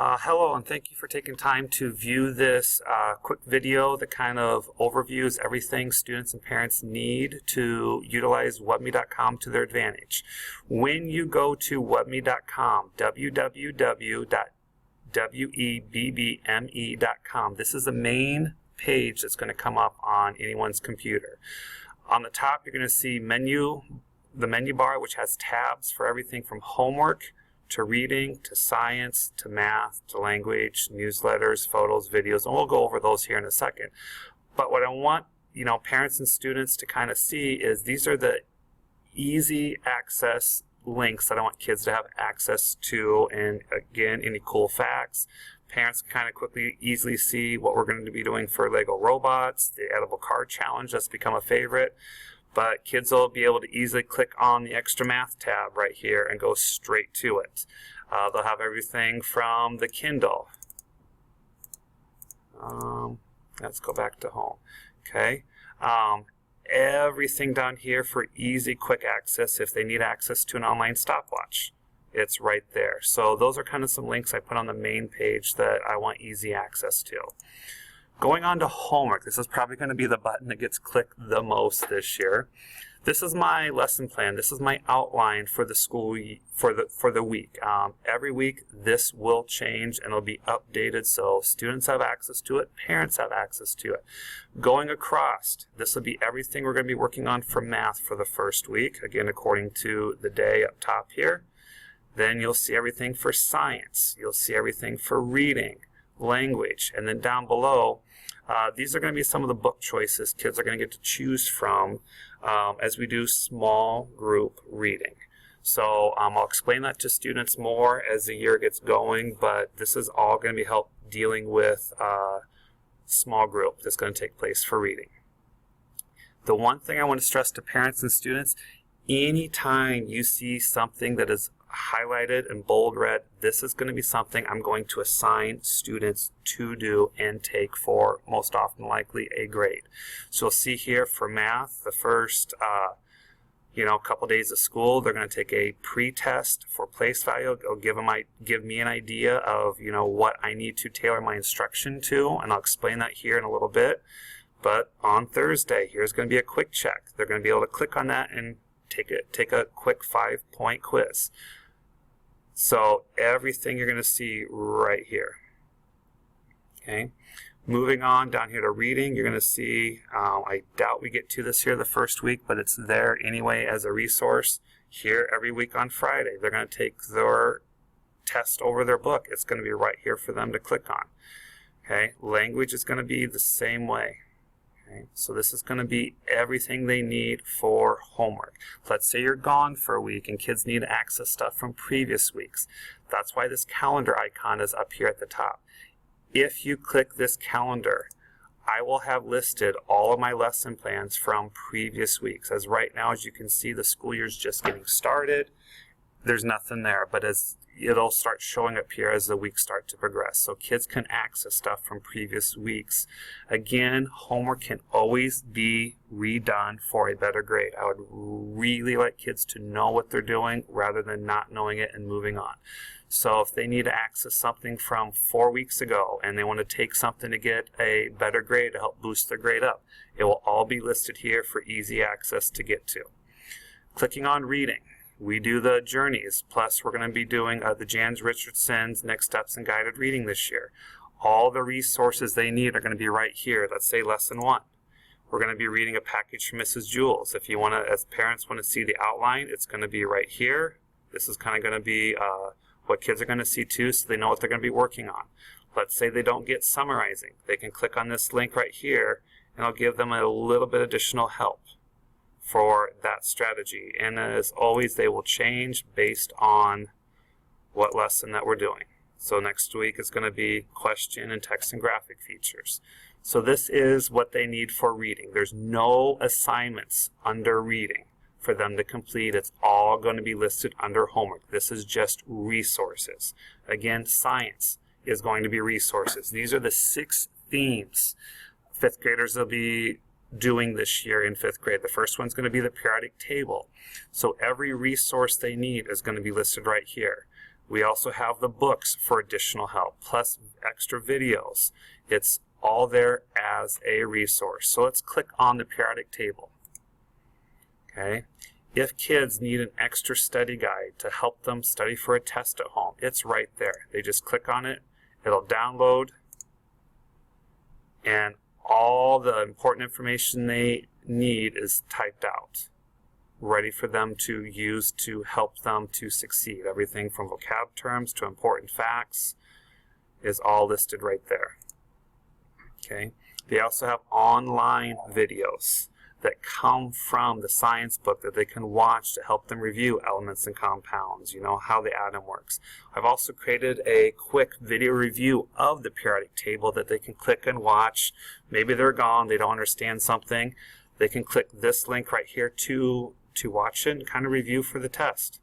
Hello, and thank you for taking time to view this quick video that kind of overviews everything students and parents need to utilize Webbme.com to their advantage. When you go to Webbme.com, www.webbme.com, this is the main page that's going to come up on anyone's computer. On the top, you're going to see the menu bar, which has tabs for everything from homework to reading, to science, to math, to language, newsletters, photos, videos, and we'll go over those here in a second. But what I want, parents and students to kind of see is these are the easy access links that I want kids to have access to, and again, any cool facts. Parents can kind of quickly, easily see what we're going to be doing for Lego robots, the edible card challenge that's become a favorite. But kids will be able to easily click on the extra math tab right here and go straight to it. They'll have everything from the Kindle. Let's go back to home. Okay. Everything down here for easy, quick access. If they need access to an online stopwatch, it's right there. So those are kind of some links I put on the main page that I want easy access to. Going on to homework, this is probably going to be the button that gets clicked the most this year. This is my lesson plan. This is my outline for the school for the week. Every week this will change and it'll be updated so students have access to it, parents have access to it. Going across, this will be everything we're going to be working on for math for the first week, again according to the day up top here. Then you'll see everything for science. You'll see everything for reading, language, and then down below, these are going to be some of the book choices kids are going to get to choose from as we do small group reading. So I'll explain that to students more as the year gets going, but this is all going to be help dealing with small group that's going to take place for reading. The one thing I want to stress to parents and students, anytime you see something that is highlighted in bold red, this is going to be something I'm going to assign students to do and take for, most often likely, a grade. So you'll see here for math, the first couple days of school, they're going to take a pre-test for place value. It'll give me an idea of what I need to tailor my instruction to, and I'll explain that here in a little bit. But on Thursday, here's going to be a quick check. They're going to be able to click on that and take a quick 5-point quiz. So everything you're going to see right here. Okay. Moving on down here to reading, you're going to see, I doubt we get to this here the first week, but it's there anyway as a resource. Here every week on Friday, they're going to take their test over their book. It's going to be right here for them to click on. Okay. Language is going to be the same way. Okay. So this is going to be everything they need for homework. Let's say you're gone for a week and kids need to access stuff from previous weeks. That's why this calendar icon is up here at the top. If you click this calendar, I will have listed all of my lesson plans from previous weeks. As right now, as you can see, the school year's just getting started. There's nothing there, but it'll start showing up here as the weeks start to progress. So kids can access stuff from previous weeks. Again, homework can always be redone for a better grade. I would really like kids to know what they're doing rather than not knowing it and moving on. So if they need to access something from 4 weeks ago and they want to take something to get a better grade to help boost their grade up, it will all be listed here for easy access to get to. Clicking on reading. We do the journeys, plus we're going to be doing the Jans Richardson's Next Steps in Guided Reading this year. All the resources they need are going to be right here. Let's say lesson 1. We're going to be reading a package from Mrs. Jules. If you want to, as parents want to see the outline, it's going to be right here. This is kind of going to be what kids are going to see too, so they know what they're going to be working on. Let's say they don't get summarizing. They can click on this link right here, and I'll give them a little bit additional help for that strategy. And as always, they will change based on what lesson that we're doing. So next week is going to be question and text and graphic features. So this is what they need for reading. There's no assignments under reading for them to complete. It's all going to be listed under homework. This is just resources. Again, science is going to be resources. These are the 6 themes fifth graders will be doing this year in 5th grade. The first one's going to be the periodic table. So every resource they need is going to be listed right here. We also have the books for additional help, plus extra videos. It's all there as a resource. So let's click on the periodic table. Okay. If kids need an extra study guide to help them study for a test at home, it's right there. They just click on it, it'll download, and all the important information they need is typed out, ready for them to use to help them to succeed. Everything from vocab terms to important facts is all listed right there. Okay. They also have online videos that come from the science book that they can watch to help them review elements and compounds, you know, how the atom works. I've also created a quick video review of the periodic table that they can click and watch. Maybe they're gone, they don't understand something. They can click this link right here to watch it and kind of review for the test.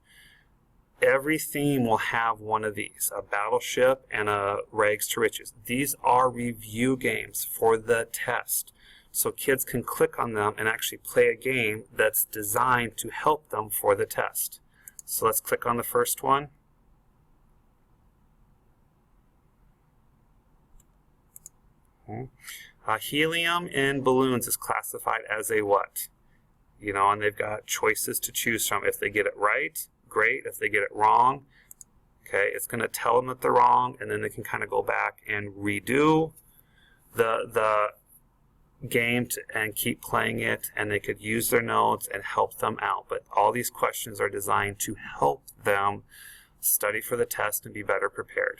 Every theme will have one of these, a battleship and a rags to riches. These are review games for the test. So kids can click on them and actually play a game that's designed to help them for the test. So let's click on the first one. Helium in balloons is classified as a what? You know, and they've got choices to choose from. If they get it right, great. If they get it wrong, okay, it's going to tell them that they're wrong, and then they can kind of go back and redo the game and keep playing it, and they could use their notes and help them out. But all these questions are designed to help them study for the test and be better prepared.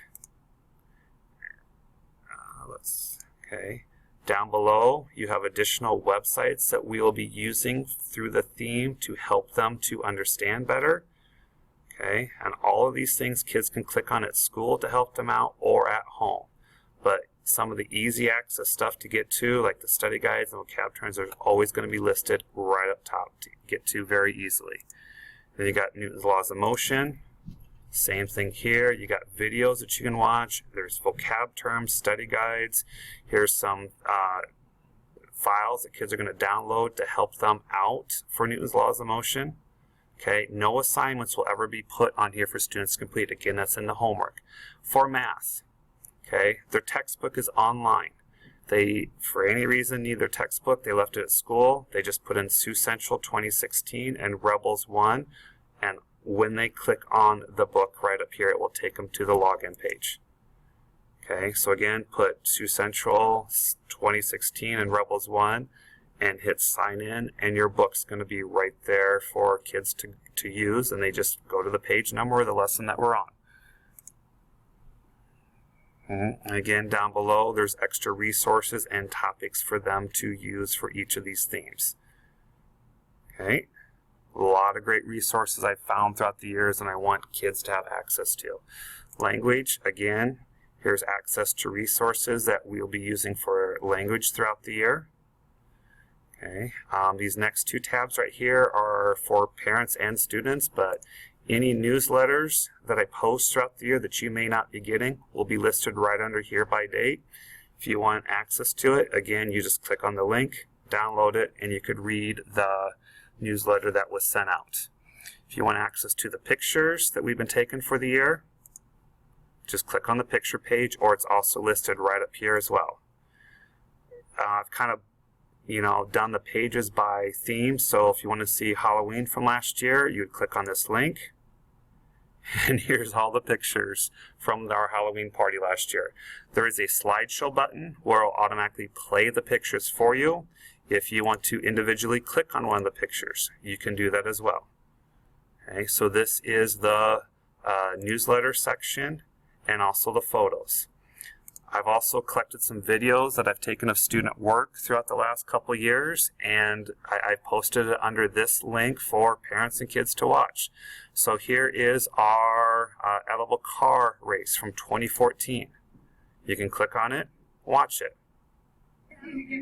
Okay. Down below, you have additional websites that we will be using through the theme to help them to understand better. Okay, and all of these things kids can click on at school to help them out or at home. But some of the easy access stuff to get to, like the study guides and vocab terms, are always going to be listed right up top to get to very easily. Then you got Newton's laws of motion. Same thing here. You got videos that you can watch. There's vocab terms, study guides. Here's some files that kids are going to download to help them out for Newton's laws of motion. Okay, no assignments will ever be put on here for students to complete. Again, that's in the homework. For math, okay, their textbook is online. They, for any reason, need their textbook. They left it at school. They just put in Sioux Central 2016 and Rebels 1, and when they click on the book right up here, it will take them to the login page. Okay, so again, put Sioux Central 2016 and Rebels 1 and hit sign in, and your book's going to be right there for kids to use, and they just go to the page number of the lesson that we're on. And again, down below, there's extra resources and topics for them to use for each of these themes. Okay. A lot of great resources I've found throughout the years and I want kids to have access to. Language, again, here's access to resources that we'll be using for language throughout the year. Okay, these next two tabs right here are for parents and students, but any newsletters that I post throughout the year that you may not be getting will be listed right under here by date. If you want access to it, again, you just click on the link, download it, and you could read the newsletter that was sent out. If you want access to the pictures that we've been taking for the year, just click on the picture page, or it's also listed right up here as well. I've kind of, done the pages by theme, so if you want to see Halloween from last year, you would click on this link, and here's all the pictures from our Halloween party last year. There is a slideshow button where it'll automatically play the pictures for you. If you want to individually click on one of the pictures, you can do that as well. Okay, so this is the newsletter section and also the photos. I've also collected some videos that I've taken of student work throughout the last couple years, and I posted it under this link for parents and kids to watch. So here is our edible car race from 2014. You can click on it, watch it. Okay,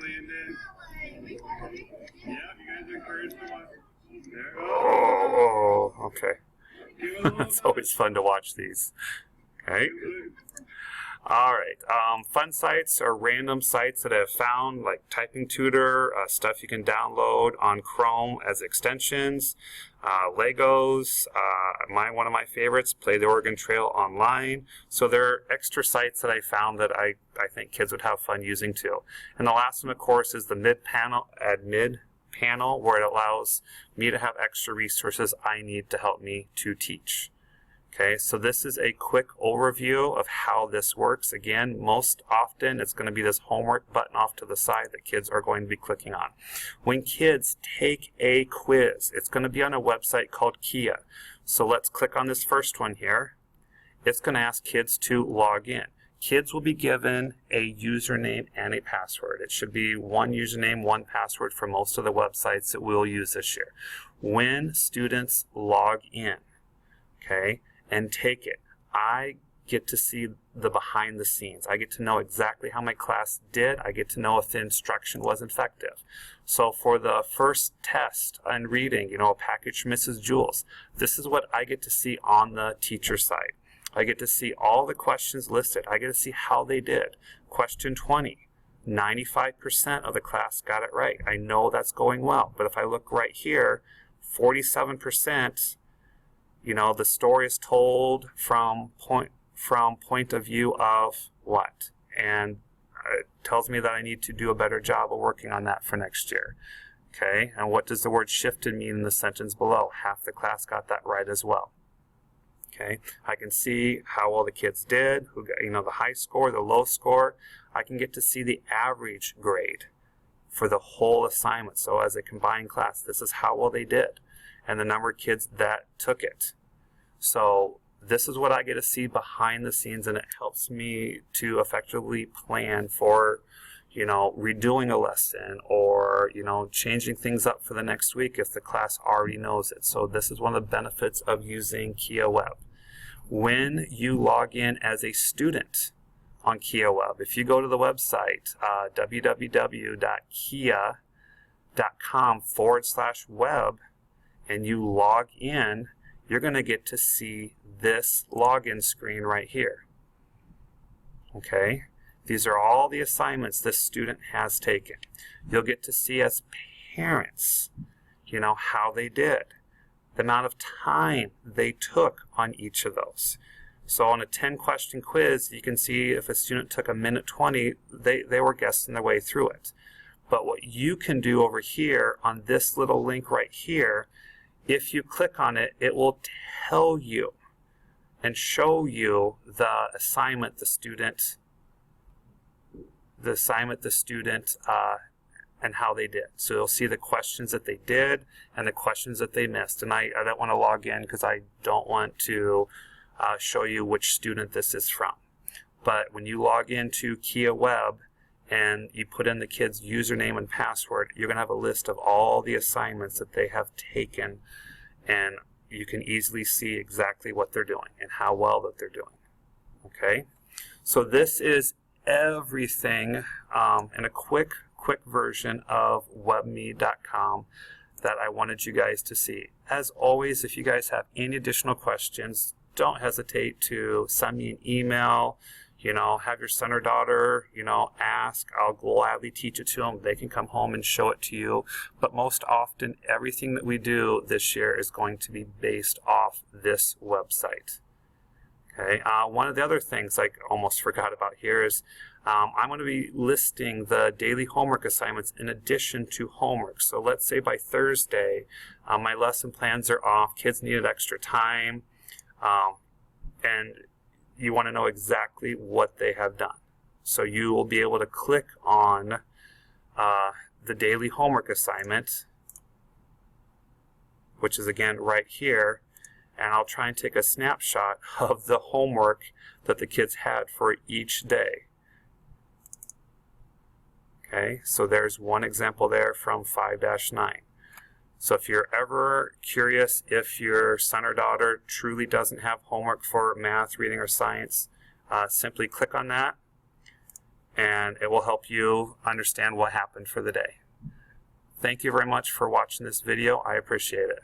Landon. Yeah, you guys are encouraged to watch. There. Oh, okay. It's always fun to watch these. Okay. All right. Fun sites are random sites that I've found, like Typing Tutor, stuff you can download on Chrome as extensions, Legos, one of my favorites, Play the Oregon Trail Online. So there are extra sites that I found that I think kids would have fun using too. And the last one, of course, is the mid panel, where it allows me to have extra resources I need to help me to teach. Okay, so this is a quick overview of how this works. Again, most often it's going to be this homework button off to the side that kids are going to be clicking on. When kids take a quiz, it's going to be on a website called Kia. So let's click on this first one here. It's going to ask kids to log in. Kids will be given a username and a password. It should be one username, one password for most of the websites that we'll use this year. When students log in, okay, and take it, I get to see the behind the scenes. I get to know exactly how my class did. I get to know if the instruction was effective. So for the first test on reading, a package from Mrs. Jules, this is what I get to see on the teacher side. I get to see all the questions listed. I get to see how they did. Question 20, 95% of the class got it right. I know that's going well. But if I look right here, 47%, the story is told from point of view of what? And it tells me that I need to do a better job of working on that for next year. Okay, and what does the word shifted mean in the sentence below? Half the class got that right as well. Okay, I can see how well the kids did, who got, the high score, the low score. I can get to see the average grade for the whole assignment. So as a combined class, this is how well they did and the number of kids that took it. So this is what I get to see behind the scenes, and it helps me to effectively plan for, redoing a lesson or, changing things up for the next week if the class already knows it. So this is one of the benefits of using Kia Web. When you log in as a student on Kia Web, if you go to the website, www.kia.com/web, and you log in, you're going to get to see this login screen right here. Okay? These are all the assignments this student has taken. You'll get to see as parents, how they did, the amount of time they took on each of those. So on a 10-question quiz, you can see if a student took 1:20, they were guessing their way through it. But what you can do over here on this little link right here, if you click on it, it will tell you and show you the assignment the student and how they did. So you'll see the questions that they did and the questions that they missed. And I don't want to log in because I don't want to show you which student this is from. But when you log into Kia Web and you put in the kid's username and password, you're going to have a list of all the assignments that they have taken, and you can easily see exactly what they're doing and how well that they're doing. Okay? So this is everything in a quick version of Webbme.com that I wanted you guys to see. As always, if you guys have any additional questions, don't hesitate to send me an email, have your son or daughter, ask. I'll gladly teach it to them. They can come home and show it to you. But most often, everything that we do this year is going to be based off this website. Okay. One of the other things I almost forgot about here is I'm going to be listing the daily homework assignments in addition to homework. So let's say by Thursday, my lesson plans are off. Kids needed extra time. And you want to know exactly what they have done. So you will be able to click on the daily homework assignment, which is again right here, and I'll try and take a snapshot of the homework that the kids had for each day. Okay, so there's one example there from 5-9. So if you're ever curious if your son or daughter truly doesn't have homework for math, reading, or science, simply click on that and it will help you understand what happened for the day. Thank you very much for watching this video. I appreciate it.